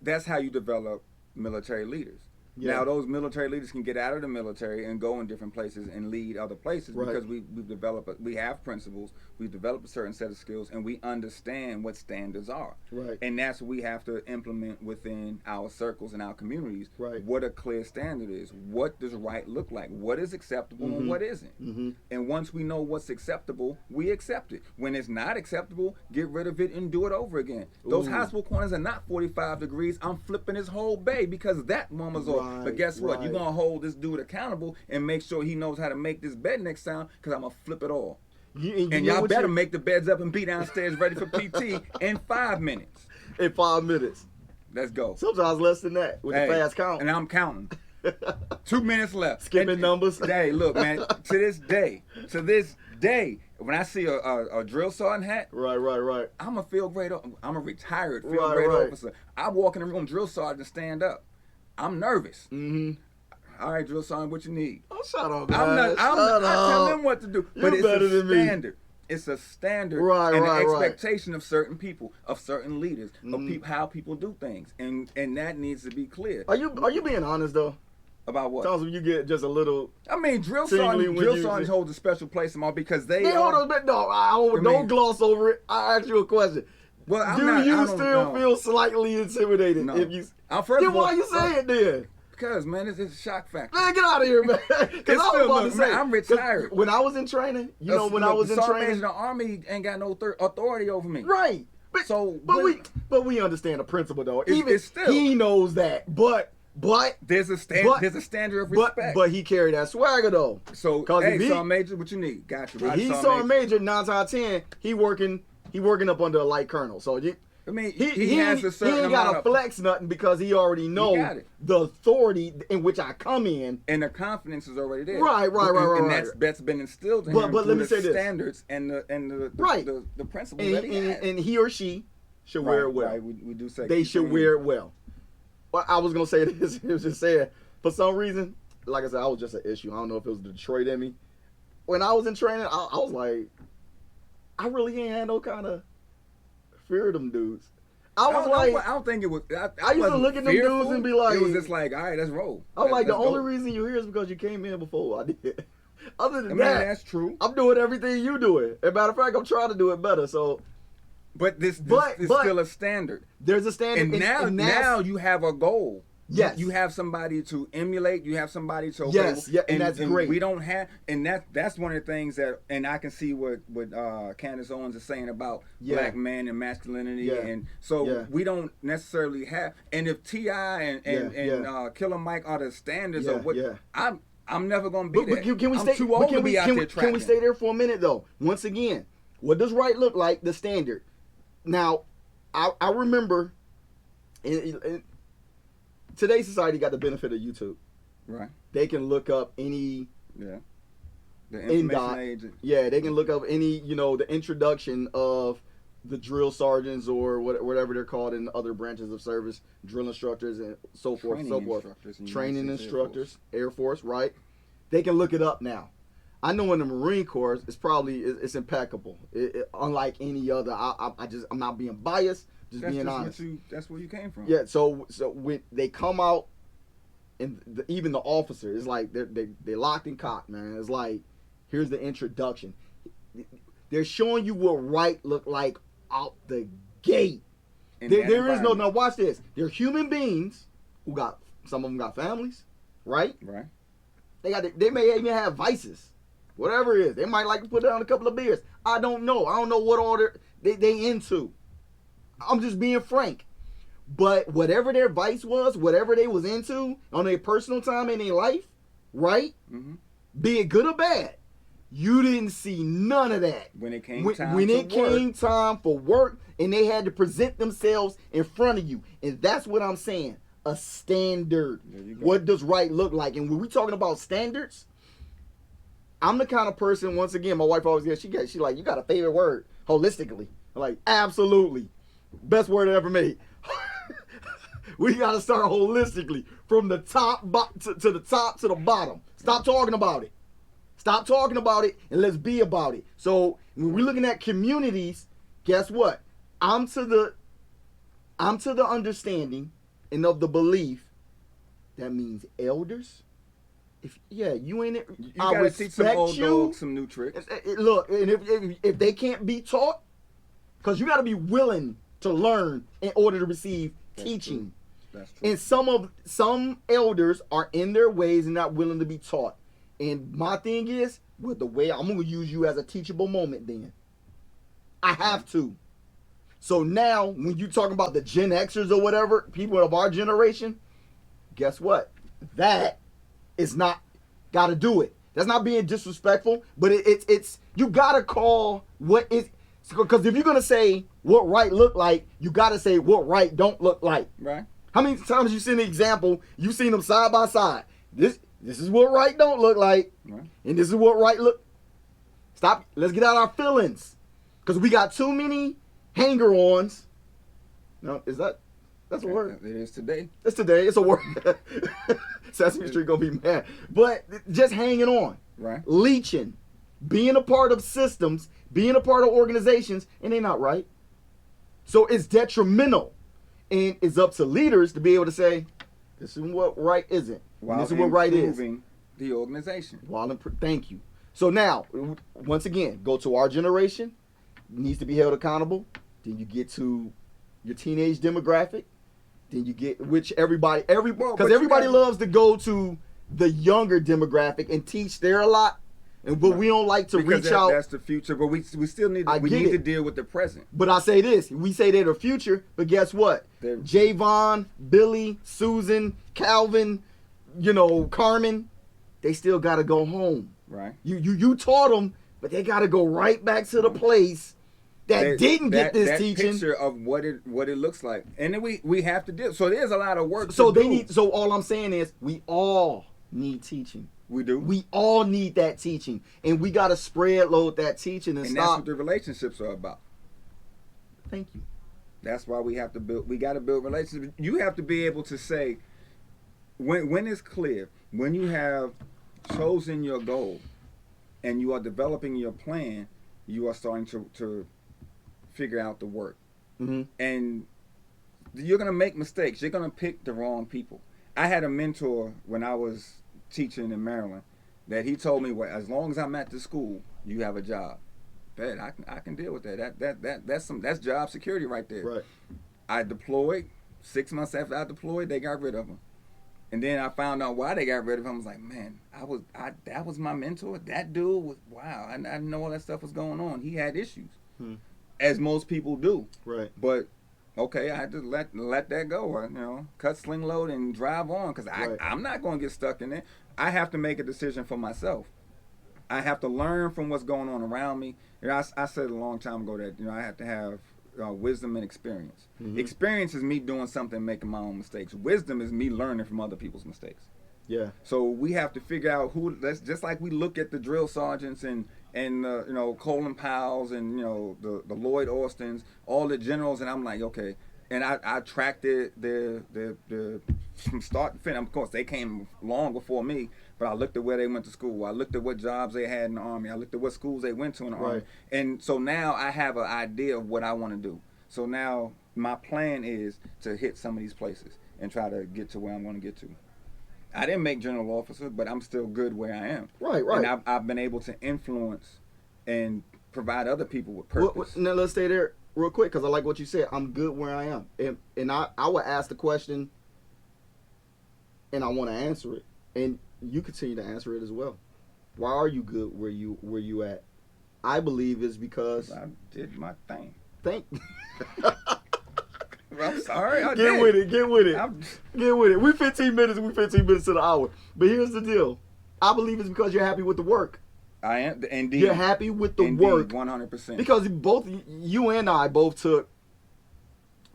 that's how you develop military leaders. Yeah. Now, those military leaders can get out of the military and go in different places and lead other places because we have principles, we've developed a certain set of skills, and we understand what standards are. Right. And that's what we have to implement within our circles and our communities. Right. What a clear standard is. What does right look like? What is acceptable and what isn't? Mm-hmm. And once we know what's acceptable, we accept it. When it's not acceptable, get rid of it and do it over again. Those hospital corners are not 45 degrees. I'm flipping his whole bay because that one was off. But guess what? You're going to hold this dude accountable and make sure he knows how to make this bed next time because I'm going to flip it all. And y'all better make the beds up and be downstairs ready for PT in 5 minutes. In 5 minutes. Let's go. Sometimes less than that with the fast count. And I'm counting. 2 minutes left. Skipping numbers. Hey, look, man, to this day, when I see a drill sergeant hat, right. I'm a field grade. I'm a retired field grade officer. I walk in the room, drill sergeant, stand up. I'm nervous. Mm-hmm. All right, drill sergeant, what you need? Oh, shut up, man. I tell them what to do. But it's a standard. It's a standard and an expectation of certain people, of certain leaders, of how people do things, and that needs to be clear. Are you being honest though? About what? Sometimes when you get just a little. I mean, drill sergeants hold a special place in my because they hold a bit. No, don't gloss over it. I ask you a question. Well, do you still feel slightly intimidated? No. If you, then why you say it then? Because, man, it's a shock factor. Man, get out of here, man. Because I was about to say, I'm retired. When I was in training, when I was in training, the Army ain't got no authority over me. Right. But we understand the principle though. Even still, he knows that. But there's a standard of respect. But he carried that swagger though. So hey, Sergeant Major, what you need? Got you. He's Sergeant Major. 9 out of 10, he working up under a light colonel. So I mean, he has ain't, a certain he ain't amount gotta of flex nothing because he already know the authority in which I come in, and the confidence is already there. Right. And that's been instilled in him but through let me say the this. standards and the principles that he has. And he or she should wear it well. Right. We do say they should wear it well. Well, I was gonna say this. It was just saying, for some reason, like I said, I was just an issue. I don't know if it was the Detroit in me. When I was in training, I was like, I really ain't had no kind of fear of them dudes. I don't think it was. I used to look at them dudes and be like, it was just like, all right, let's roll. I was like, the only reason you here is because you came in before I did. Other than that, that's true. I'm doing everything you doing. As a matter of fact, I'm trying to do it better. So, but this is still a standard. There's a standard, and now you have a goal. Yes, you have somebody to emulate. You have somebody to and that's great. We don't have, and that's one of the things that, and I can see what Candace Owens is saying about black man and masculinity, and so we don't necessarily have. And if T.I. and Killer Mike are the standards of what I'm never gonna be there. Can we stay? Too old to be out there tracking. Can we stay there for a minute though? Once again, what does right look like? The standard. Now, I remember. Today's society got the benefit of YouTube. Right. They can look up any. Yeah. The information age. Yeah, they can look up any, the introduction of the drill sergeants or whatever they're called in other branches of service, drill instructors and so forth and so forth. Training instructors, Air Force, right? They can look it up now. I know in the Marine Corps, it's impeccable. Unlike any other. I'm not being biased. Being honest. That's where you came from. Yeah, so when they come out, and even the officer is like they're locked in cock, man. It's like, here's the introduction. They're showing you what right look like out the gate. There is no. Now watch this. They're human beings who some of them got families, right? Right. They may even have vices, whatever it is. They might like to put down a couple of beers. I don't know. I don't know what order they into. I'm just being frank. But whatever their vice was, whatever they was into on their personal time in their life, right? Mm-hmm. Be it good or bad, you didn't see none of that. When it came time for work and they had to present themselves in front of you. And that's what I'm saying. A standard. What does right look like? And when we're talking about standards, I'm the kind of person, once again, my wife always gets, she like, you got a favorite word holistically. I'm like, absolutely. Best word ever made. We got to start holistically from the top to the top to the bottom. Stop talking about it. Stop talking about it and let's be about it. So when we're looking at communities, guess what? I'm to the understanding and of the belief that means elders. You ain't it. You gotta teach some old dogs some new tricks. Look, and if they can't be taught, because you got to be willing to learn in order to receive teaching. That's true. And some elders are in their ways and not willing to be taught. And my thing is, with the way I'm gonna use you as a teachable moment, then I have to. So now, when you talking about the Gen Xers or whatever, people of our generation, guess what? That is not gotta do it. That's not being disrespectful, but it's you gotta call what is. Because if you're going to say what right look like, you got to say what right don't look like. Right. How many times you seen the example, you seen them side by side. This is what right don't look like. Right. And this is what right look. Stop. Let's get out our feelings. Because we got too many hanger-ons. No, that's a word? It is today. It's today. It's a word. Sesame Street going to be mad. But just hanging on. Right. Leeching. Being a part of systems, being a part of organizations, and they're not right. So it's detrimental. And it's up to leaders to be able to say, this is what right isn't. This is what right is. The organization. Thank you. So now, once again, go to our generation, needs to be held accountable. Then you get to your teenage demographic. Then you get, which everybody loves to go to the younger demographic and teach there a lot. But we don't like to reach out. That's the future. But we still need to deal with the present. But I say this: we say they're the future, but guess what? Javon, Billy, Susan, Calvin, Carmen, they still got to go home. Right. You taught them, but they got to go right back to the place that didn't get this that teaching. Picture of what it looks like, and then we have to deal. So there's a lot of work. So to they do. need. So all I'm saying is, we all need teaching. We do. We all need that teaching, and we gotta spread load that teaching and And stop. that's what the relationships are about. Thank you. That's why we have to build. We got to build relationships. You have to be able to say when it's clear, when you have chosen your goal, and you are developing your plan, you are starting to figure out the work. Mm-hmm. And you're gonna make mistakes. You're gonna pick the wrong people. I had a mentor when I was teaching in Maryland that he told me, well, as long as I'm at the school, you have a job. Bet I can deal with that. That's job security right there. Right. I deployed. 6 months after I deployed, they got rid of him. And then I found out why they got rid of him. I was like, man, that was my mentor. That dude was, wow. I didn't know all that stuff was going on. He had issues, as most people do. Right. But okay, I had to let that go. Cut sling load and drive on, because I'm not going to get stuck in there. I have to make a decision for myself. I have to learn from what's going on around me. I said a long time ago that I have to have wisdom and experience. Mm-hmm. Experience is me doing something, making my own mistakes. Wisdom is me learning from other people's mistakes. Yeah. So we have to figure out who. That's just like we look at the drill sergeants and Colin Powell's and the Lloyd Austins, all the generals, and I'm like, okay. And I tracked their from start to finish. Of course, they came long before me, but I looked at where they went to school. I looked at what jobs they had in the Army. I looked at what schools they went to in the Army. And so now I have an idea of what I want to do. So now my plan is to hit some of these places and try to get to where I'm going to get to. I didn't make general officer, but I'm still good where I am. Right. And I've been able to influence and provide other people with purpose. Now let's stay there real quick, because I like what you said. I'm good where I am, and I would ask the question, and I want to answer it, and you continue to answer it as well. Why are you good where you at? I believe it's because I did my thing. I'm sorry. Get with it. We 15 minutes to the hour. But here's the deal. I believe it's because you're happy with the work. I am, indeed. You're happy with the work. 100%. Because both you and I both took.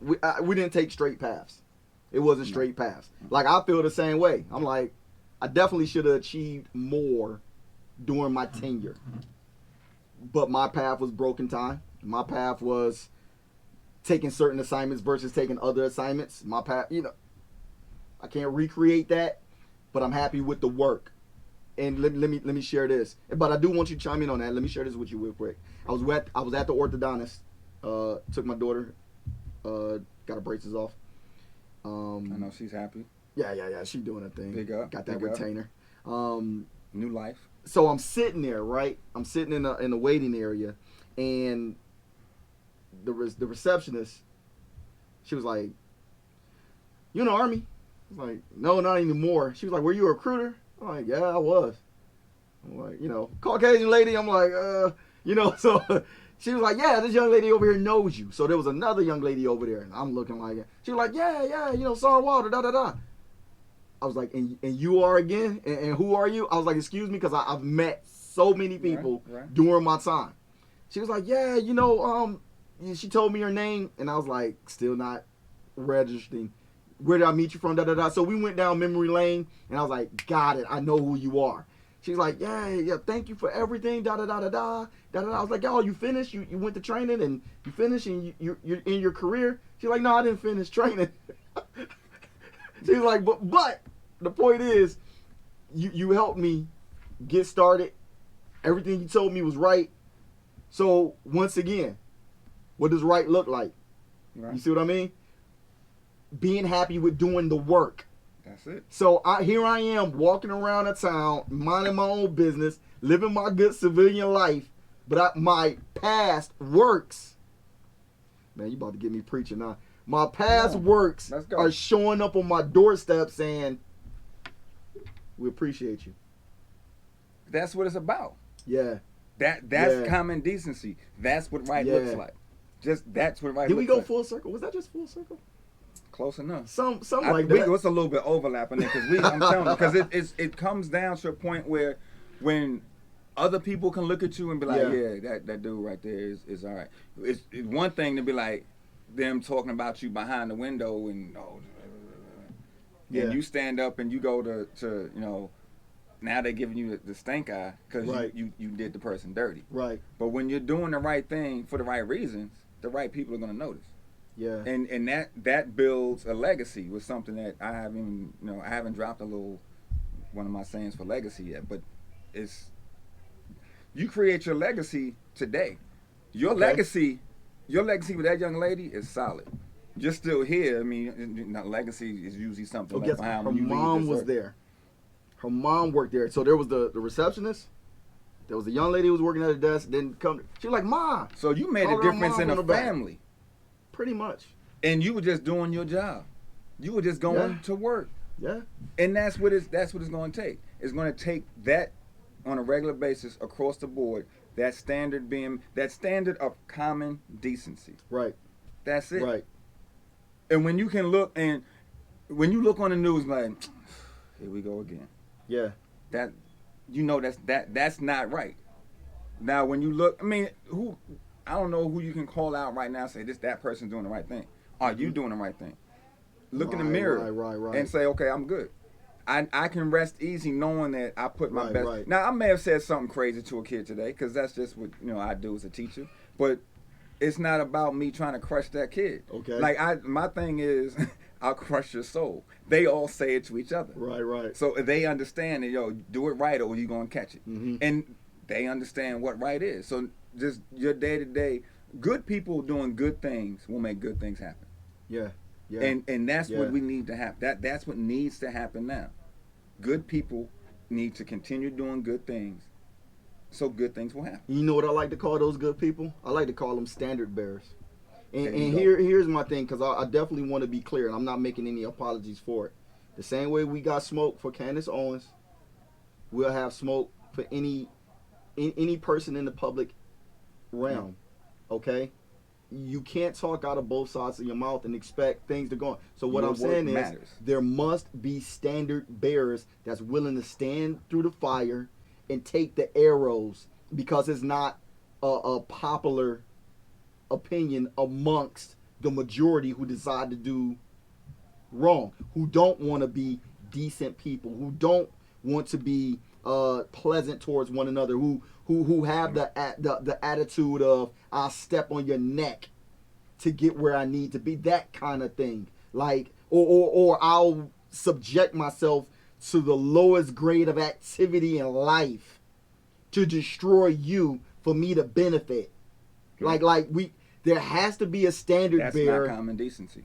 We didn't take straight paths. It wasn't straight paths. Like, I feel the same way. I'm like, I definitely should have achieved more during my tenure. But my path was broken time. My path was taking certain assignments versus taking other assignments. My path, I can't recreate that, but I'm happy with the work. And let me share this. But I do want you to chime in on that. Let me share this with you real quick. I was at the orthodontist. Took my daughter. Got her braces off. I know she's happy. Yeah. She doing her thing. Big up. Got that big retainer. New life. So I'm sitting there, right? I'm sitting in the waiting area, and the receptionist, she was like, "You in the Army?" I was like, "No, not anymore." She was like, "Were you a recruiter?" I'm like, "Yeah, I was." I'm like, Caucasian lady. I'm like, so she was like, "Yeah, this young lady over here knows you." So there was another young lady over there, and I'm looking like it. She was like, "Yeah, Sarah Wilder, da." I was like, and you are again? And who are you? I was like, excuse me, because I've met so many people during my time. She was like, yeah, she told me her name, and I was like, still not registering. Where did I meet you from? Da. So we went down memory lane, and I was like, got it. I know who you are. She's like, yeah, thank you for everything, da. I was like, oh, you finished? You went to training, and you finished, and you're in your career? She's like, no, I didn't finish training. She's like, but the point is, you helped me get started. Everything you told me was right. So once again, what does right look like? Right. You see what I mean? Being happy with doing the work. That's it. So here I am walking around the town, minding my own business, living my good civilian life, but my past works. Man, you about to get me preaching now. My past works are showing up on my doorstep saying, we appreciate you. That's what it's about. Yeah. That's common decency. That's what right looks like. That's what right looks like. Did we go full circle? Was that just full circle? Close enough. Some like that. It's a little bit overlapping there, because I'm telling you, because it comes down to a point where when other people can look at you and be like, yeah, that dude right there is all right. It's one thing to be like them talking about you behind the window and and you stand up and you go to now they're giving you the stink eye because you did the person dirty. Right. But when you're doing the right thing for the right reasons, the right people are going to notice. Yeah. And that builds a legacy with something that I haven't dropped one of my sayings for legacy yet, but it's you create your legacy today. Your legacy with that young lady is solid. You're still here. I mean, legacy is usually something left behind. Her mom was there. Her mom worked there. So there was the receptionist. There was a young lady who was working at the desk. Then she was like, "Ma." So you made a difference in a family. Pretty much. And you were just doing your job. You were just going to work. Yeah. And that's what it's going to take. It's going to take that on a regular basis across the board. That standard of common decency. Right. That's it. Right. And when you look on the news, like, here we go again. Yeah. That's not right. Now when you look, I mean, I don't know who you can call out right now and say that person's doing the right thing. Are you doing the right thing? Look in the mirror and say, okay, I'm good. I can rest easy knowing that I put my best. Right. Now I may have said something crazy to a kid today because that's just what I do as a teacher. But it's not about me trying to crush that kid. Okay. Like my thing is, I'll crush your soul. They all say it to each other. Right. So they understand that do it right or you're gonna catch it. Mm-hmm. And they understand what right is. So just your day to day, good people doing good things will make good things happen. Yeah. Yeah. And that's what we need to happen. That's what needs to happen now. Good people need to continue doing good things, so good things will happen. You know what I like to call those good people? I like to call them standard bearers. And here's my thing, because I definitely want to be clear, and I'm not making any apologies for it. The same way we got smoke for Candace Owens, we'll have smoke for any person in the public realm. Okay? You can't talk out of both sides of your mouth and expect things to go on. So what I'm saying is there must be standard bearers that's willing to stand through the fire and take the arrows, because it's not a popular opinion amongst the majority who decide to do wrong, who don't want to be decent people, who don't want to be pleasant towards one another, who have the attitude of I'll step on your neck to get where I need to be, that kind of thing. Like or I'll subject myself to the lowest grade of activity in life to destroy you for me to benefit. Good. Like there has to be a standard bearer. That's not common decency.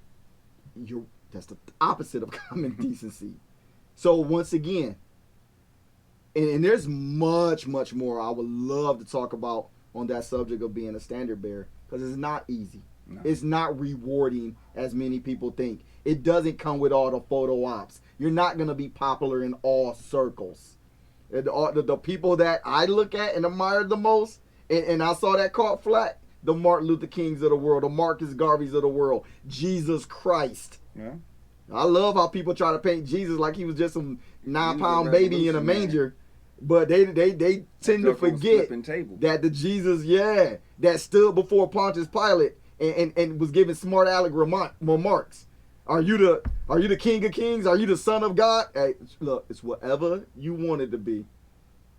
That's the opposite of common decency. So once again, and there's much more I would love to talk about on that subject of being a standard bearer, because it's not easy. No. It's not rewarding as many people think. It doesn't come with all the photo ops. You're not going to be popular in all circles. The people that I look at and admire the most, and I saw that caught flat, the Martin Luther Kings of the world, the Marcus Garveys of the world, Jesus Christ. Yeah. I love how people try to paint Jesus like he was just some 9-pound baby in a manger. But they tend to forget that the Jesus, that stood before Pontius Pilate and was giving smart aleck remarks. Are you the King of Kings? Are you the Son of God? Hey, look, it's whatever you want it to be.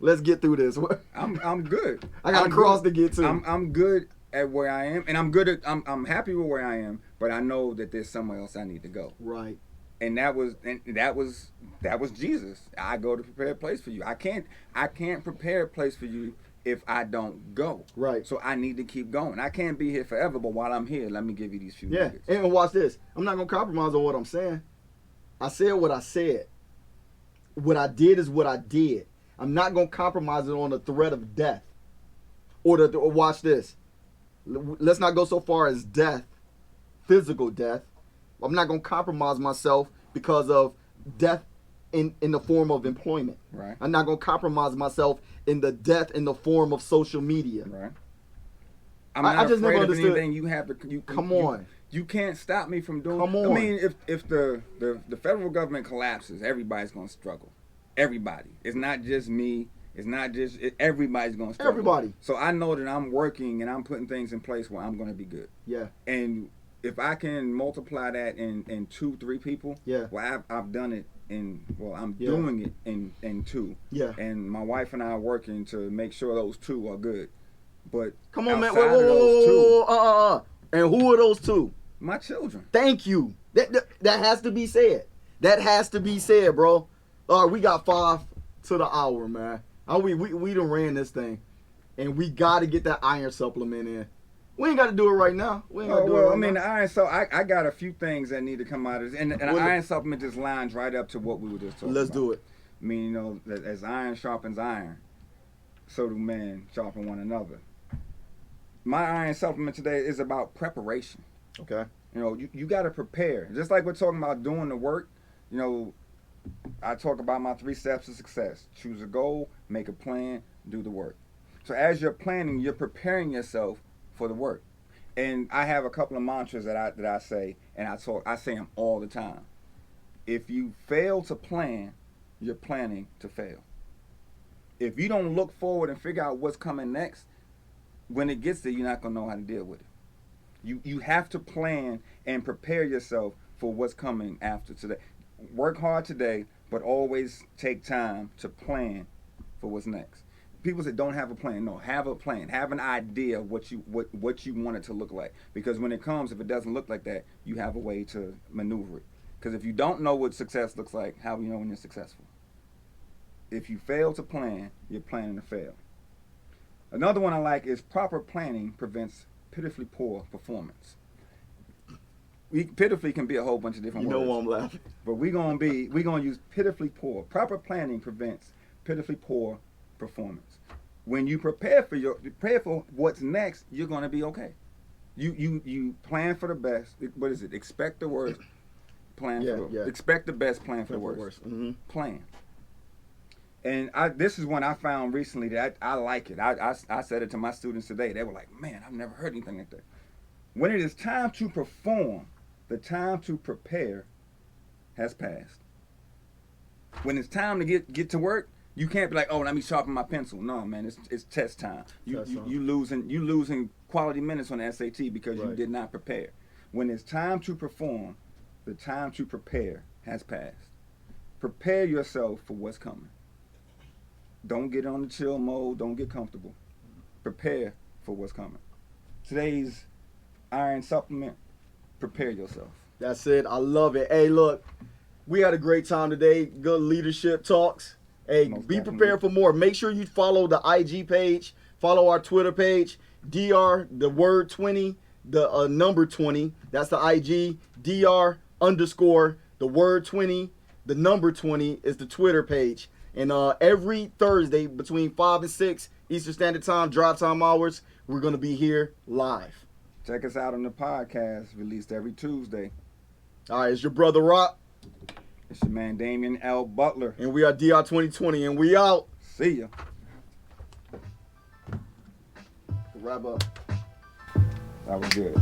Let's get through this. I'm good. I got a cross to get to. I'm good at where I am, and I'm happy with where I am. But I know that there's somewhere else I need to go. Right. And that was Jesus. I go to prepare a place for you. I can't prepare a place for you if I don't go. Right. So I need to keep going. I can't be here forever, but while I'm here, let me give you these few nuggets. And watch this. I'm not gonna compromise on what I'm saying. I said what I said. What I did is what I did. I'm not gonna compromise it on the threat of death. Or watch this. Let's not go so far as death, physical death. I'm not going to compromise myself because of death in the form of employment. Right. I'm not going to compromise myself in the death in the form of social media. Right. I just never understood anything you have to. Come on. You can't stop me from doing. Come on. I mean, if the federal government collapses, everybody's going to struggle. Everybody. It's not just me. It's not just everybody's gonna struggle. Everybody. So I know that I'm working and I'm putting things in place where I'm gonna be good. Yeah. And if I can multiply that in 2-3 people, yeah. Well, I've done it I'm doing it in 2. Yeah. And my wife and I are working to make sure those 2 are good. But come on, man. Whoa. And who are those 2? My children. Thank you. That has to be said. That has to be said, bro. All right, we got 5 to the hour, man. We done ran this thing, and we got to get that iron supplement in. We ain't got to do it right now. We ain't got to do it right now. The iron. So I got a few things that need to come out of this, and an iron supplement just lines right up to what we were just talking about. Let's do it. I mean, that as iron sharpens iron, so do men sharpen one another. My iron supplement today is about preparation. Okay. You got to prepare. Just like we're talking about doing the work, I talk about my 3 steps to success. Choose a goal, make a plan, do the work. So as you're planning, you're preparing yourself for the work. And I have a couple of mantras that I say, and I say them all the time. If you fail to plan, you're planning to fail. If you don't look forward and figure out what's coming next, when it gets there, you're not going to know how to deal with it. You have to plan and prepare yourself for what's coming after today. Work hard today, but always take time to plan for what's next. People that don't have a plan, no, have a plan. Have an idea of what you want it to look like. Because when it comes, if it doesn't look like that, you have a way to maneuver it. Because if you don't know what success looks like, how do you know when you're successful? If you fail to plan, you're planning to fail. Another one I like is proper planning prevents pitifully poor performance. Pitifully can be a whole bunch of different words. You know why I'm laughing. But we're gonna use pitifully poor. Proper planning prevents pitifully poor performance. When you prepare for what's next, you're gonna be okay. You plan for the best. What is it? Expect the worst. Expect the best. Plan for the worst. Mm-hmm. Plan. And this is one I found recently that I like it. I said it to my students today. They were like, "Man, I've never heard anything like that." When it is time to perform, the time to prepare has passed. When it's time to get to work, you can't be like, "Oh, let me sharpen my pencil." No, man, it's test time. You losing quality minutes on the SAT because you did not prepare. When it's time to perform, the time to prepare has passed. Prepare yourself for what's coming. Don't get on the chill mode. Don't get comfortable. Prepare for what's coming. Today's iron supplement, prepare yourself. That's it. I love it. Hey, look, we had a great time today. Good leadership talks. Hey, be prepared for more. Make sure you follow the IG page, follow our Twitter page, DR, the word 20, the number 20. That's the IG, DR _ the word 20, the number 20 is the Twitter page. And every Thursday between 5 and 6 Eastern Standard Time, drive time hours, we're going to be here live. Check us out on the podcast, released every Tuesday. All right, it's your brother Rock. It's your man Damien L. Butler. And we are DR 2020, and we out. See ya. Wrap up. That was good.